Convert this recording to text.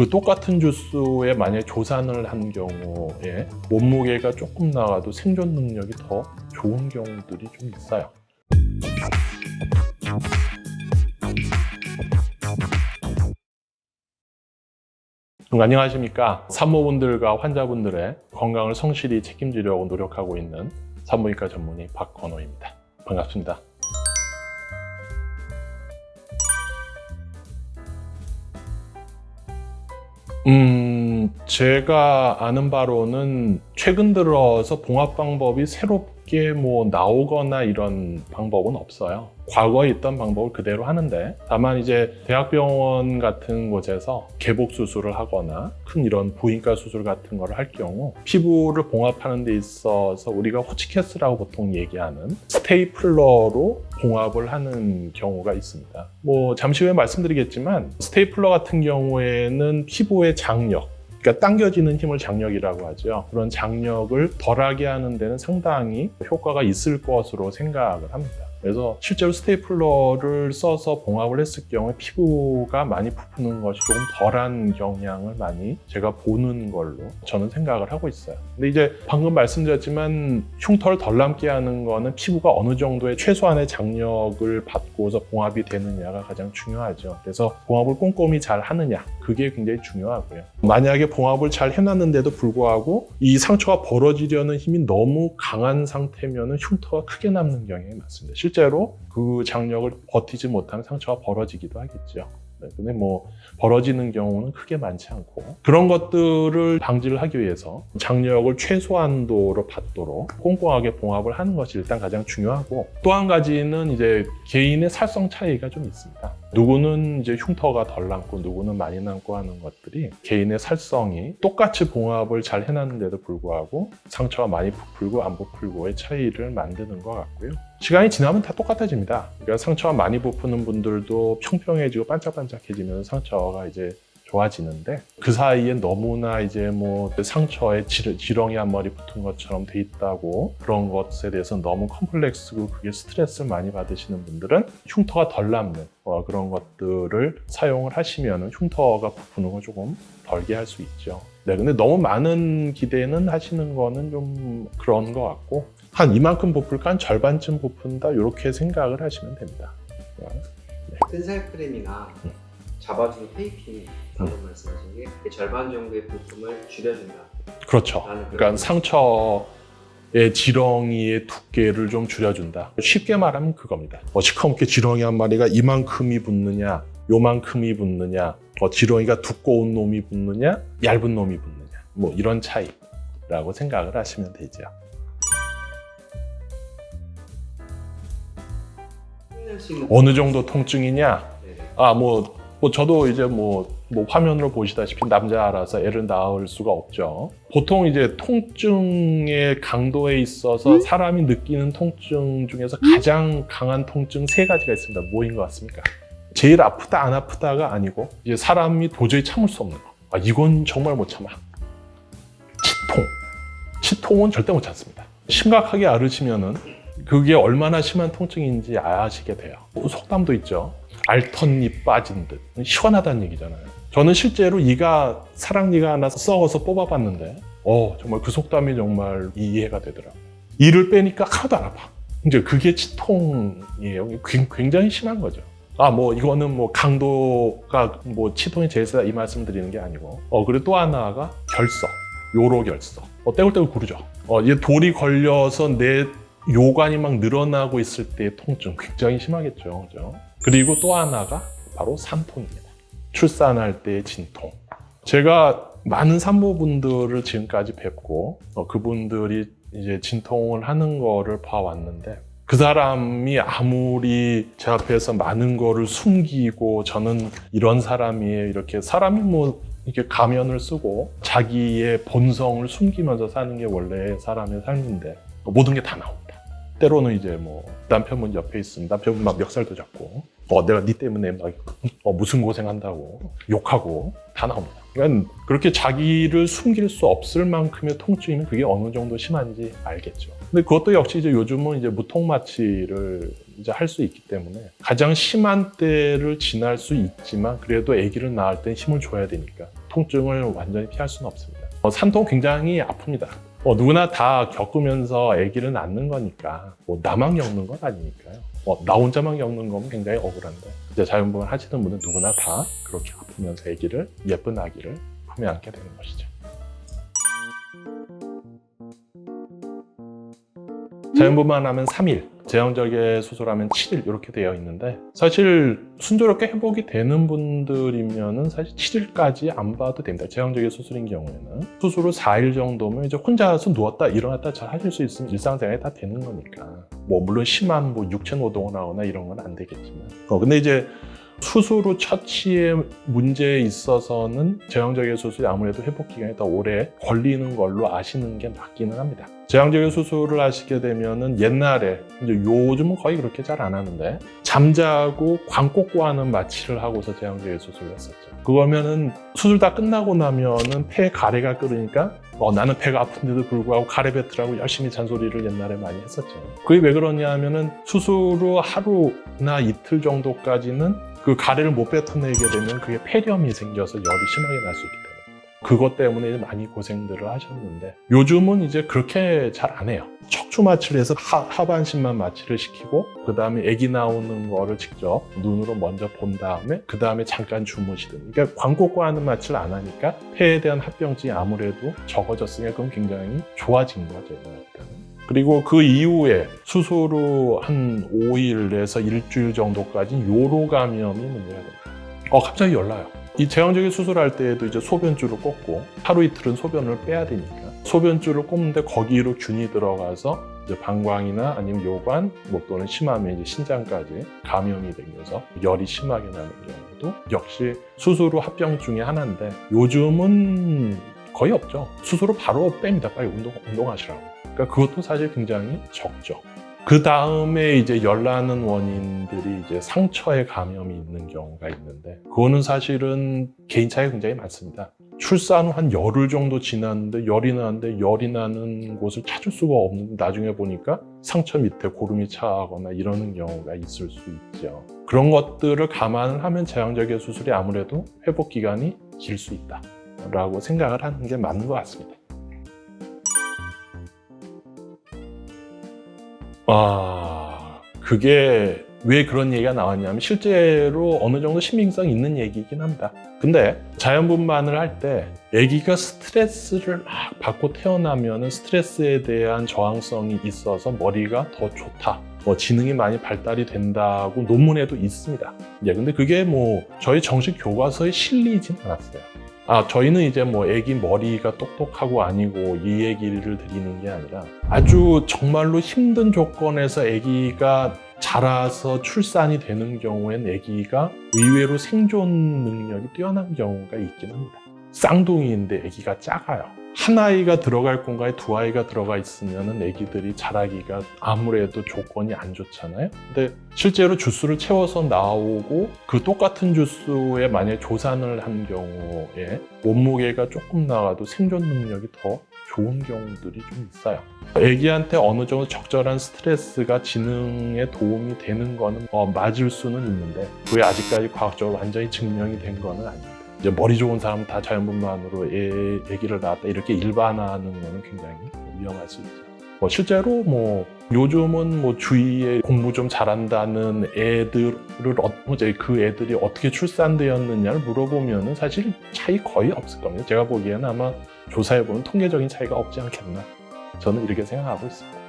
그 똑같은 주스에 만약에 조산을 한 경우에 몸무게가 조금 나가도 생존 능력이 더 좋은 경우들이 좀 있어요. 안녕하십니까. 산모분들과 환자분들의 건강을 성실히 책임지려고 노력하고 있는 산부인과 전문의 박건호입니다. 반갑습니다. 제가 아는 바로는 최근 들어서 봉합 방법이 새롭게 나오거나 이런 방법은 없어요. 과거에 있던 방법을 그대로 하는데, 다만 이제 대학병원 같은 곳에서 개복 수술을 하거나 큰 이런 부인과 수술 같은 걸 할 경우 피부를 봉합하는 데 있어서 우리가 호치키스라고 보통 얘기하는 스테이플러로 봉합을 하는 경우가 있습니다. 잠시 후에 말씀드리겠지만 스테이플러 같은 경우에는 피부의 장력, 그러니까 당겨지는 힘을 장력이라고 하죠. 그런 장력을 덜하게 하는 데는 상당히 효과가 있을 것으로 생각을 합니다. 그래서 실제로 스테이플러를 써서 봉합을 했을 경우에 피부가 많이 부푸는 것이 조금 덜한 경향을 많이 제가 보는 걸로 저는 생각을 하고 있어요. 근데 이제 방금 말씀드렸지만 흉터를 덜 남게 하는 거는 피부가 어느 정도의 최소한의 장력을 받고서 봉합이 되느냐가 가장 중요하죠. 그래서 봉합을 꼼꼼히 잘 하느냐, 그게 굉장히 중요하고요. 만약에 봉합을 잘 해놨는데도 불구하고 이 상처가 벌어지려는 힘이 너무 강한 상태면 흉터가 크게 남는 경향이 많습니다. 실제로 그 장력을 버티지 못하면 상처가 벌어지기도 하겠죠. 근데 벌어지는 경우는 크게 많지 않고, 그런 것들을 방지를 하기 위해서 장력을 최소한도로 받도록 꼼꼼하게 봉합을 하는 것이 일단 가장 중요하고, 또 한 가지는 이제 개인의 살성 차이가 좀 있습니다. 누구는 이제 흉터가 덜 남고 누구는 많이 남고 하는 것들이 개인의 살성이 똑같이 봉합을 잘 해놨는데도 불구하고 상처가 많이 부풀고 안 부풀고의 차이를 만드는 것 같고요. 시간이 지나면 다 똑같아집니다. 그러니까 상처가 많이 부푸는 분들도 평평해지고 반짝반짝해지면 상처가 이제 좋아지는데, 그 사이에 너무나 이제 상처에 지렁이 한 마리 붙은 것처럼 돼 있다고 그런 것에 대해서 너무 컴플렉스고 그게 스트레스를 많이 받으시는 분들은 흉터가 덜 남는 그런 것들을 사용을 하시면 흉터가 부푸는 걸 조금 덜게 할 수 있죠. 네, 근데 너무 많은 기대는 하시는 거는 좀 그런 것 같고, 한 이만큼 부풀까 한 절반쯤 부푼다, 이렇게 생각을 하시면 됩니다. 네. 튼살 크림이나 잡아주는 테이핑 방금 말씀하신 게 절반 정도의 부품을 줄여준다. 그렇죠. 그러니까 상처의 지렁이의 두께를 좀 줄여준다. 쉽게 말하면 그겁니다. 시커멓게 지렁이 한 마리가 이만큼이 붙느냐, 요만큼이 붙느냐, 지렁이가 두꺼운 놈이 붙느냐, 얇은 놈이 붙느냐, 이런 차이라고 생각을 하시면 되죠. 어느 정도 통증이냐? 저도 이제 화면으로 보시다시피 남자라서 애를 낳을 수가 없죠. 보통 이제 통증의 강도에 있어서 사람이 느끼는 통증 중에서 가장 강한 통증 3가지가 있습니다. 뭐인 것 같습니까? 제일 아프다 안 아프다가 아니고, 이제 사람이 도저히 참을 수 없는 거. 이건 정말 못 참아. 치통은 절대 못 참습니다. 심각하게 앓으시면은 그게 얼마나 심한 통증인지 아시게 돼요. 속담도 있죠. 알턴잎 빠진 듯. 시원하다는 얘기잖아요. 저는 실제로 사랑니가 하나 썩어서 뽑아봤는데 정말 그 속담이 정말 이해가 되더라고요. 이를 빼니까 하나도 안 아파. 이제 그게 치통이에요. 굉장히 심한 거죠. 이거는 강도가 치통이 제일 세다 이 말씀 드리는 게 아니고, 그리고 또 하나가 결석, 요로결석. 떼굴떼굴 구르죠. 이게 돌이 걸려서 내 요관이 막 늘어나고 있을 때의 통증 굉장히 심하겠죠. 그죠? 그리고 또 하나가 바로 산통입니다. 출산할 때의 진통. 제가 많은 산모분들을 지금까지 뵙고 그분들이 이제 진통을 하는 거를 봐왔는데, 그 사람이 아무리 제 앞에서 많은 거를 숨기고 저는 이런 사람이에요, 이렇게 사람이 이렇게 가면을 쓰고 자기의 본성을 숨기면서 사는 게 원래 사람의 삶인데 모든 게 다 나옵니다. 때로는 이제 남편분 옆에 있으면 남편분 막 멱살도 잡고 내가 네 때문에 막 무슨 고생한다고 욕하고 다 나옵니다. 그러니까 그렇게 자기를 숨길 수 없을 만큼의 통증이면 그게 어느 정도 심한지 알겠죠. 근데 그것도 역시 이제 요즘은 이제 무통마취를 이제 할 수 있기 때문에 가장 심한 때를 지날 수 있지만 그래도 아기를 낳을 땐 힘을 줘야 되니까 통증을 완전히 피할 수는 없습니다. 산통 굉장히 아픕니다. 누구나 다 겪으면서 아기를 낳는 거니까 나만 겪는 건 아니니까요. 나 혼자만 겪는 거면 굉장히 억울한데 이제 자연분만 하시는 분은 누구나 다 그렇게 아프면서 아기를, 예쁜 아기를 품에 안게 되는 것이죠. 자연분만 하면 3일, 제왕절개 수술하면 7일 이렇게 되어 있는데 사실 순조롭게 회복이 되는 분들이면은 사실 7일까지 안 봐도 됩니다. 제왕절개 수술인 경우에는 수술 후 4일 정도면 이제 혼자서 누웠다 일어났다 잘 하실 수 있으면 일상생활이 다 되는 거니까 물론 심한 육체 노동을 하거나 이런 건 안 되겠지만 근데 이제 수술 후 처치의 문제에 있어서는 제왕절개 수술이 아무래도 회복 기간이 더 오래 걸리는 걸로 아시는 게 맞기는 합니다. 제왕절개 수술을 하시게 되면은 옛날에 이제 요즘은 거의 그렇게 잘 안 하는데 잠자고 광 꽂고 하는 마취를 하고서 제왕절개 수술을 했었죠. 그거면은 수술 다 끝나고 나면은 폐에 가래가 끓으니까 나는 배가 아픈데도 불구하고 가래 뱉으라고 열심히 잔소리를 옛날에 많이 했었죠. 그게 왜 그러냐 하면은 수술 후 하루나 이틀 정도까지는 그 가래를 못 뱉어내게 되면 그게 폐렴이 생겨서 열이 심하게 날 수 있기 때문에 그것 때문에 많이 고생들을 하셨는데 요즘은 이제 그렇게 잘 안 해요. 척추 마취를 해서 하반신만 마취를 시키고 그 다음에 아기 나오는 거를 직접 눈으로 먼저 본 다음에 그 다음에 잠깐 주무시든 그러니까 광 꽂고 하는 마취를 안 하니까 폐에 대한 합병증이 아무래도 적어졌으니까 그건 굉장히 좋아진 거죠. 그리고 그 이후에 수술 후 한 5일에서 일주일 정도까지 요로 감염이 문제가 됩니다. 갑자기 열나요. 이 제왕절개 수술할 때에도 이제 소변줄을 꽂고 하루 이틀은 소변을 빼야 되니까 소변줄을 꼽는데 거기로 균이 들어가서 이제 방광이나 아니면 요관 또는 심하면 이제 신장까지 감염이 되면서 열이 심하게 나는 경우도 역시 수술 후 합병 중에 하나인데 요즘은 거의 없죠. 수술 후 바로 뺍니다. 빨리 운동하시라고. 그러니까 그것도 사실 굉장히 적죠. 그 다음에 이제 열나는 원인들이 이제 상처에 감염이 있는 경우가 있는데 그거는 사실은 개인 차이가 굉장히 많습니다. 출산 후 한 열흘 정도 지났는데 열이 나는데 열이 나는 곳을 찾을 수가 없는데 나중에 보니까 상처 밑에 고름이 차거나 이러는 경우가 있을 수 있죠. 그런 것들을 감안을 하면 제왕절개 수술이 아무래도 회복 기간이 길 수 있다라고 생각을 하는 게 맞는 것 같습니다. 그게 왜 그런 얘기가 나왔냐면 실제로 어느 정도 신빙성이 있는 얘기이긴 합니다. 근데 자연분만을 할 때 아기가 스트레스를 막 받고 태어나면 스트레스에 대한 저항성이 있어서 머리가 더 좋다. 지능이 많이 발달이 된다고 논문에도 있습니다. 근데 그게 저희 정식 교과서에 실리진 않았어요. 저희는 이제 아기 머리가 똑똑하고 아니고 이 얘기를 드리는 게 아니라 아주 정말로 힘든 조건에서 아기가 자라서 출산이 되는 경우엔 아기가 의외로 생존 능력이 뛰어난 경우가 있긴 합니다. 쌍둥이인데 아기가 작아요. 한 아이가 들어갈 공간에 두 아이가 들어가 있으면 아기들이 자라기가 아무래도 조건이 안 좋잖아요. 근데 실제로 주스를 채워서 나오고 그 똑같은 주스에 만약에 조산을 한 경우에 몸무게가 조금 나가도 생존 능력이 더 좋은 경우들이 좀 있어요. 아기한테 어느 정도 적절한 스트레스가 지능에 도움이 되는 거는 맞을 수는 있는데 그게 아직까지 과학적으로 완전히 증명이 된 거는 아닙니다. 이제 머리 좋은 사람은 다 자연분만으로 아기를 낳았다 이렇게 일반화하는 거는 굉장히 위험할 수 있죠. 실제로 요즘은 주위에 공부 좀 잘한다는 애들을 그 애들이 어떻게 출산되었느냐를 물어보면은 사실 차이 거의 없을 겁니다. 제가 보기에는 아마 조사해보면 통계적인 차이가 없지 않겠나 저는 이렇게 생각하고 있습니다.